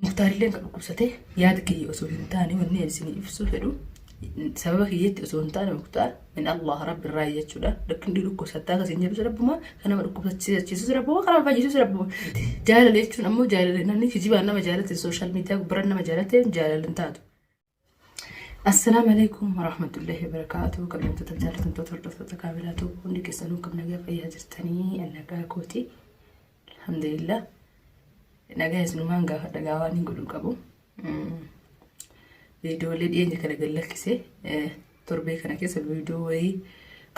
Muktaarilleen kan dhukkubsate yaada kiyya osoo hin taane wanni isin ibsu fedhu sababa kiyyetti osoo hin taane muktaar min Allah rabbi irraa jechuudha. Lakkin dhukkubsataa akkasiin jedhu rabbuma kan nama dhukkubsachiisus rabbuma kan nama fayyisus rabbuma. Jaalala jechuun ammoo jaalala namni kijibaan nama jaalate sooshaal miidiyaa gubbaran nama jaalate jaalala hin taatu. Assalamu alaikum warahmatullahi wabarakatuh. Kabajamtoota jaallatamtoota hordoftoota kaamilaatuu hundi keessanuu kam nagaa fayyaa jirtanii nagaa kooti. Alhamdulillah. Nagaa isinumaan gaafa dhagaa waan hin godhu qabu. Viidiyoolee dhiyeenya kana gallakkise torbee kana keessa viidiyoo wayii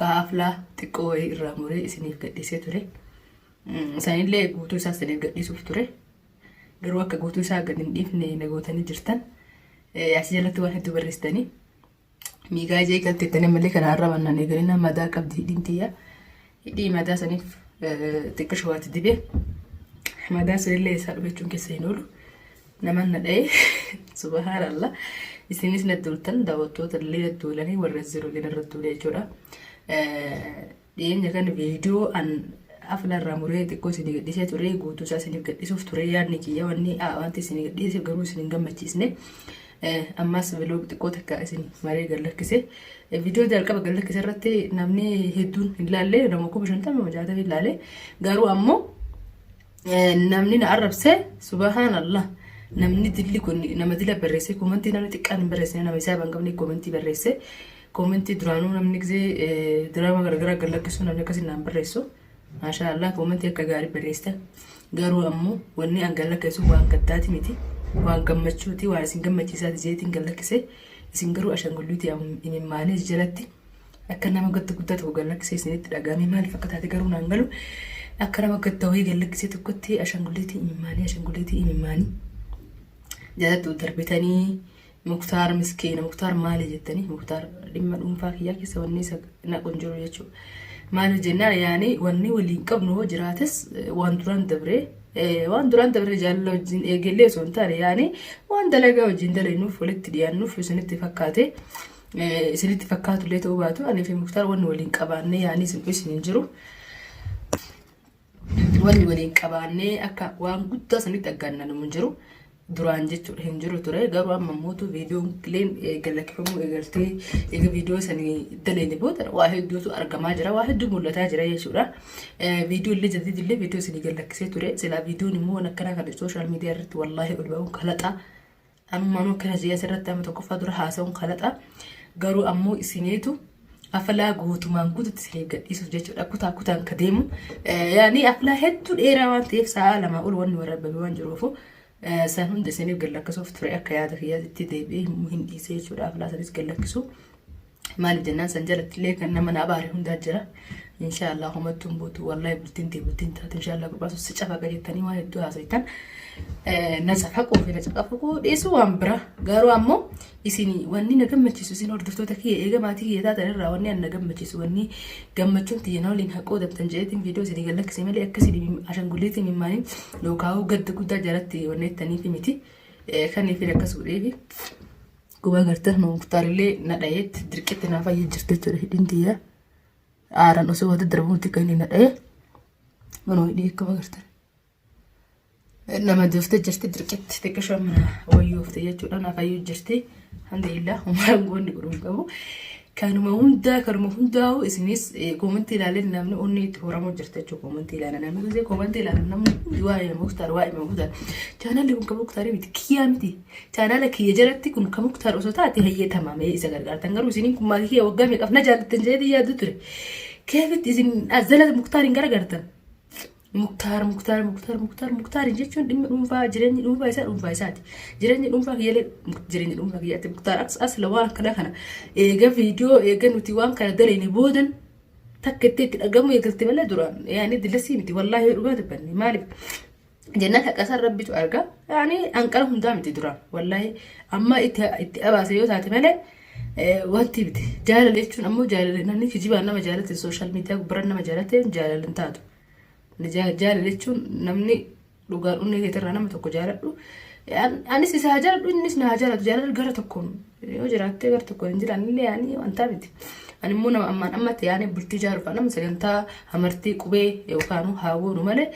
kaaflaa xiqqoo wayii irraa muree isiniif gadhiisee ture. Isaanillee guutuu isaa isiniif gadhiisuuf ture. Garuu akka guutuu isaa gad hin dhiifne nagootanii jirtan. Asii jalatti waan hedduu barreessitanii miigaa jee galteettanii malee kana har'a mannaan eegalina madaa qabdi hidhiintiyyaa. Hidhii madaa saniif xiqqoo shawaatti dibee madaa sanillee isaa dhubechuun keessa hin oolu. Naman na dha'ee subhanallah isinis na duultan daawwattoota illee na duulanii warra ziroo illee narra duulee jechuudha. Dhiyeenya kana viidiyoo an aflarraa muree xiqqoo isinii gadhiisee ture guutuu isaa isiniif gadhiisuuf ture yaadni kiyya wanti isinii gadhiiseef garuu isin hin gammachiisne. Ammas vlog xiqqoo takka isin maree gallakkise. Viidiyoo jalqaba gallakkise irratti namni hedduun hin ilaalle nama 50 hin ilaalle garuu ammoo namni na arrabse subhanallah namni dilli kun nama dila barreesse komentii namni xiqqaan hin barreesse nama isaa ban qabne komentii barreesse komentii duraanuu namni gisee diraama garagaraa gallakkisu namni akkasii naan barreessu maashaallah komentii akka gaarii barreesse garuu ammoo wanni an gallakkisu waan gaddaati miti waan gammachuuti waan isin gammachiisaati jeetiin gallakkise isin garuu ashangulluuti imimmaanii jalatti akka nama gadda guddaa ta'u gallakkise isinitti dhagaame maaliif akka taate garuu naan galu akka nama gadda wayii gallakkise tokkotti ashangulluuti imimmaanii jalatti darbitanii muktaar miskiina muktaar maali jettanii muktaar dhimma dhuunfaa kiyyaa keessa wanni isa naqon jiru jechuudha. Maali jennaan yaani wanni waliin qabnu hoo jiraates waan duraan dabre jaalala wajjin eegallee osoo hin taane yaani waan dalagaa wajjin dalainuuf walitti dhiyaannuuf isinitti fakkaatu illee ta'uu baatuanii fi muktaar wanni waliin qabaannee yaani isin hin jiru. Wanni waliin qabaannee akka waan guddaa sanitti aggaannanu hin jiru. Duraan jechuudha hin jiru ture garuu amma mootu viidiyoon leen gallakkifamu eegaltee eega viidiyoo sanii daleeni booda waa hedduutu argamaa jira waa hedduu mul'ataa jira jechuudha. Viidiyoo illee jaddiidillee viidiyoo sanii gallakkisee ture silaa viidiyoon immoo akkana kan sooshaal miidiyaa irratti wallaahi ol ba'uun kalaxaa ammaanuu akkana ji'a irratti amma tokkoffaa dura haasa'uun kalaxaa garuu ammoo isineetu aflaa guutumaan guututti isiniif gadhiisuuf jechuudha kutaan ka deemu yaani aflaa hedduu dheeraa waan ta'eef sa'a lamaa ol wanni waraabame waan jiruufu san hunda isiniif gallakkisuuf ture akka yaada kiyyaatti deebi'ee hin dhiisee jechuudha aflaa sanis gallakkisu maaliif jennaan san jalatti illee kan nama na abaare hundaa jira inshaallah humattuun bootu wallahi bultiin taate inshaallah gurbaasu si cafaqa jettanii waa hedduu haasaitan na cafaquu dhiisuu waan bira garuu ammoo isinii wanni na gammachiisu isin hordoftoota kiyya eega maatii kiyya taatan irraa wanni an na gammachiisu wanni gammachuun tiyyana waliin haqoo dabtan jeetiin viidiyoo isinii gallakkisee malee akkasii ashangulleetiin himmaanii lookaawuu gadda guddaa jalatti wanni ittaniif miti kaniif akkas godheefi guba gartan muktaarillee na dhayeetti dirqetti naa fayyee jirtu jechuudha hidhiin tiyyaa aaran osoo wata darbuutti kan inni na dhayee manoo hidhii akkama gartan. Nama dufte jirti dirqetti xiqqishaa mana wayyoofte jechuudha naaf ayyuu jirti alhamdulillah umaraan goonni godhuun qabu kanuma hundaa'u isinis komentii ilaaleen namni onni itti horamuu jirti jechuudha komentii ilaalan namni gisee komentii ilaalan namni waa'ee muktaar chaanaalli kun kan muktaarii miti kiyyaa miti chaanaala kiyya jalatti kun kan muktaar osoo taate hayyeetamamee isa gargaartan garuu isiniin kun maatii kiyya waggaa meeqaaf na jaallattan jedhee yaaddu ture keefitti isin azala muktaariin gargaartan. Muktaar jechuun dhimma dhuunfaa jireenyi dhuunfaa isaati. Jireenyi dhuunfaa kiyyaatti muktaar as lawaan kana eega viidiyoo eega nuti waan kana daleeni boodan takka itti dhagamu eegalte malee duraan yaani dillasii miti wallaahi dhugaa dubbanne maaliif jennaan haqasaa rabbitu arga yaani anqara hundaa miti duraan wallaahi amma itti abaase yoo taate malee wanti miti jaalala jechuun ammoo jaalala namni kijibaan nama jaalate sooshaal miidiyaa gubbaran nama jaalate jaalala hin taatu. Jaalala jechuun namni dhugaan onnee keetirraa nama tokko jaaladhu anis isa jaaladhu innis na jaalatu jaalala gara tokkoon yoo jiraattee gara tokkoon hin jiraannillee yaani wanta miti ani immoo nama ammaan ammatti yaani bultii jaaruuf nama sagantaa amartii qubee yookaan haawwanu malee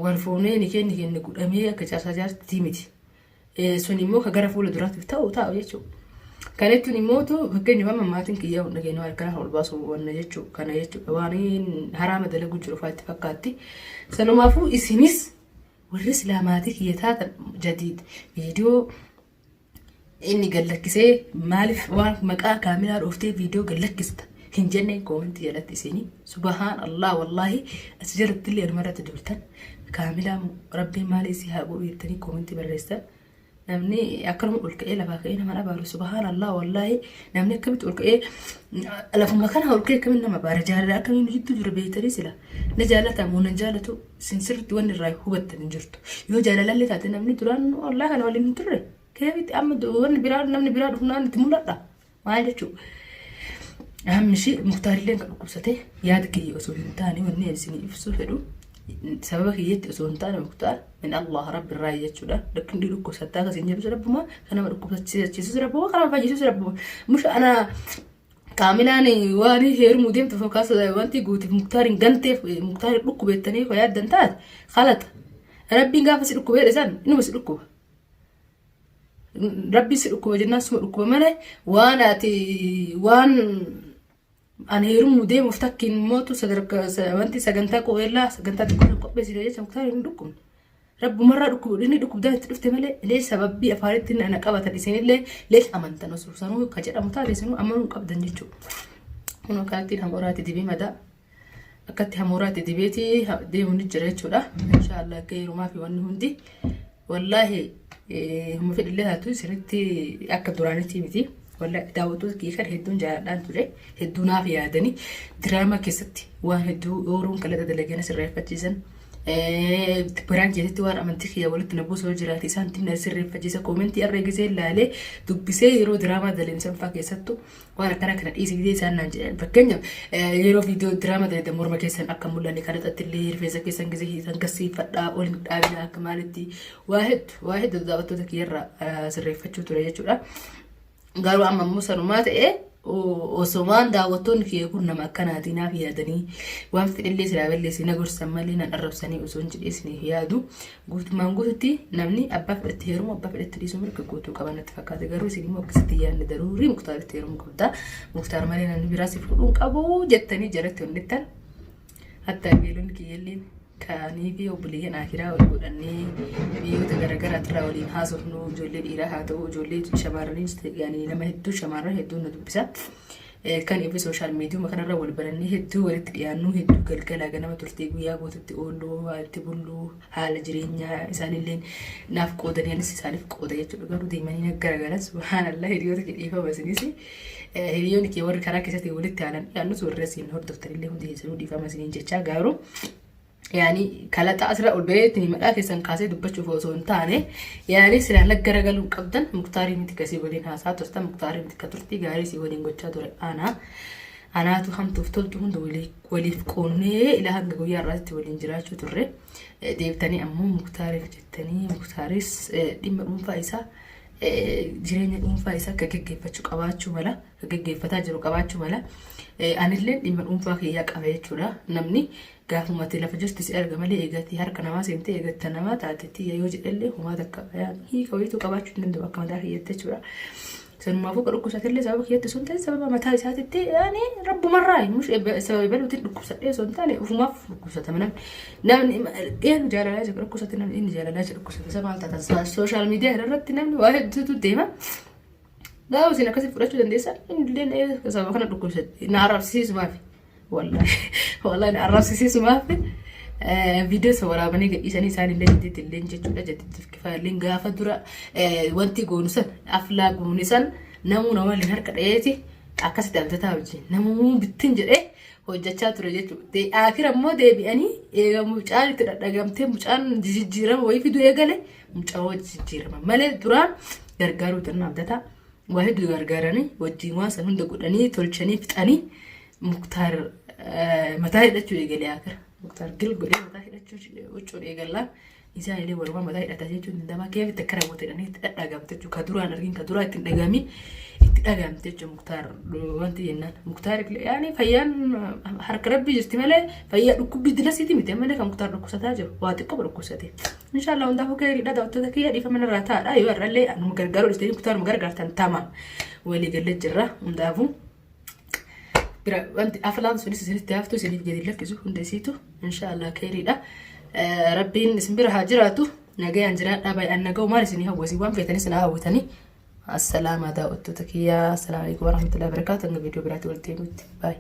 wal foonee ni kenni godhamee akka caarsaa jaartii miti sun immoo ka gara fuula duraatiif ta'u jechuudha. Kan jechuun immoo fakkeenyaaf amma maatiin kiyyaa hunda keenya harkaan ol baasu wanna jechuudha. Kana jechuudha waan haraama dalagu jiru faatti fakkaatti. Sanumaafuu isinis warri islaamaatii kiyya taatan jadiid viidiyoo inni gallakkisee maaliif waan maqaa kaamilaa dhooftee viidiyoo gallakkista hin jenne koomentii jalatti isinii subhaan Allah wallahi as jalatti illee irmarratti dubbitan kaamilaa rabbiin maali isii haa godhu jettanii koomentii barreessan. namni akkanuma ol ka'ee lafaa ka'ee nama dhaabaru subhanallah wallahi namni akkamitti ol ka'ee lafuma kana ol ka'ee akkamitti nama baara jaalala akkamitti jidduu jiru beeytanii sila na jaalata moo na jaalatu sinsirritti wanni irraa hubattan hin jirtu yoo jaalalallee taate namni duraan wallahi kana waliin hin turre keefitti amma wanni biraa namni biraa dhufnaan itti mul'adha maal jechuudha. Ahammishi muktaarilleen kan dhukkubsate yaada kiyya osoo hin taane wanni isinii ibsuu fedhu سببك يجي أسونتان مختار من الله رب الرأي يجوده لكن دي لكو ستاك سينجي بس ربما كنا مركوب تشيسوس ربما كنا فاجيسوس ربما مش أنا كاملاني واني هير موديم تفوكاس وانتي قوتي مختار جنتي مختار لكو بيتني وياد دنتات خلط ربي قافس لكو بيرسان إنه بس لكو ربي سلكو جناس لكو ماله وانا تي وان أنا هيرم مودي مفتكين موتو سدرك وانتي سجنتاك وإلا سجنتاك كل قبة سيرجع مختار يندكم رب مرة ركوب لأني ركوب ده تلفت ملء ليش سبب بي أفارت إن أنا كابت الإنسان ليش أمنت نصر سنو كجرا مختار سنو أمرهم قبض نجوا هنا كانت همورات دبي مدى أكتر همورات دبيتي دي ونجرت شو ده إن شاء الله كيرو ما في ونهم دي والله هم في اللي هاتو سرتي أكتر دورانتي بتي ولا داوتو كيخر هدون جالان تري هدونا في عدني دراما كستي وهدو أورون كلا تدلجنا سرير فتيزن بران جدتي وار أمنتخي ولت نبوس وجراتي سانتين سرير فتيزا كومنتي الرجزي لالي دبسي يرو دراما دلين فاك يستو وار كنا كنا إيزي دي سان فكنيا يرو فيديو دراما ده مور مكيسن أكمل لني كانت أتلي رفيزا كيسن جزيه تنقصي فدا أول قابلة كمالتي واحد داوتو تكيرا سرير فتشو تري جورا قالوا أما موسى رمات وسومان داوتون في يكون نما كان دينا في يدني وان في اللي سلاب اللي سينقول سمالينا نقرب سني وسونج اسني هيادو قلت ما قلتي نمني أبا في التهرم أبا في التريس ملك قلتو كمان اتفقات قالوا سيني مكستيان ضروري مختار التهرم قلتا مختار مالينا نبراسي فلون أبو جتني جرت ونتن حتى يقولون كيلين كاني في وبليين آخرة والبودني بيو تجرجر أترى ولين هازفنو جولي إيرا هاتو جولي شمارين يعني لما هدو شمارة هدو ندو بسا كان يبي سوشيال ميديا ما كان الرول برني هدو ولد يعني هدو كلا جنا ما ترتيبو يا بوت تقولوا تقولوا حال جرينيا إنسان اللي نافق ودني يعني سالف قودة يتلقوا دايما ينقرقنا سبحان الله هديوتك الإيفا بس نسي هديونك يوري كراكي ستي ولد تعلن يعني سور راسين هور دكتور اللي هم ديسرو ديفا مسنين جتشا قارو يعني كلا تأثر البيت نيمة كيسان كاسي دبشوا فوزون تاني يعني سلام لك جرجلون قبضن مختاري متكسي ولين هاسات وستا مختاري متكترتي جاري سي ولين قتشا دور أنا تفهم تفتلتهم ولي فكوني إلى هنجو يا رات ولين جراش وترى ديبتني أمو مختاري جتني مختاريس ديم فايسا جرين فايسا كجيف فتشو قباتشو ملا كجيف فتاجرو قباتشو ملا أنا اللي ديم فاكي ياك أبيتشو لا نمني قافوا ما تلا فجست سأل جمالي إجتي هرك نماس إنتي إجت نمات عدتي يوجد اللي هما ذك يعني هي كويتو كباتش ندوا كم ده هي تجوا سنما فوق الركوسات اللي سبب هي تسونت سبب ما تاي ساتتي يعني رب مرة مش سبب بلو تركوسات إيه سونتاني وما في ركوسات منام نام إيه نجارة لاجك ركوسات نام إيه نجارة لاجك ركوسات سبب على السوشيال ميديا ررت نام واحد تدو ديما لا وسنا كسي فرشة دندسة إن لين إيه سبب خنا ركوسات نعرف سيس ما في والله أنا عرفت سيس ما في فيديو صورة بني إيشاني ساني اللي تلين جتولا جت كفاية لين قافة درا وانتي قونسان أفلا قونسان نمو نوال لنهار كريتي أكاسي تابتها وجي نمو بتنجر هو جتشات رجيتو دي آخر مو دي بياني مجال ترقمتي مجال جيجيرم وي فيديو يقالي مجال جيجيرم مالي دران غرغارو تنابدتا واحد غرغاراني وجيوان سنون دقوداني تولشاني فتاني مختار متى هدتشو يقالي آخر مختار قل قولي متى هدتشو وچو يقالا إذا اللي وروا ما ده أتاجي عندما كيف تكرر وتراني تأجم تجو كدوران أرجين كدورة تندجامي تأجم تجو مختار وانت ينن مختار يعني فيان حركة ربي جستمله فيا ركوب بدراسة تي متى كمختار ركوسة تاجو واتكبر ركوسة إن شاء الله عنده كيري ده دوت ذكية دي فمن الراتار أيوة رلي أنا مقرقروا استدين مختار مقرقر تمام واللي قال الجرة عندهم أنت أفلام سنة تافتو سنة جديد لك زوج ندسيتو إن شاء الله كيري ده ربي نسمير هاجراتو نجي عندنا أبي أن نجو مارسني هو زيوان في تاني سنة هو تاني السلام هذا أتو تكيا السلام عليكم ورحمة الله وبركاته. الفيديو براتو التيموت باي.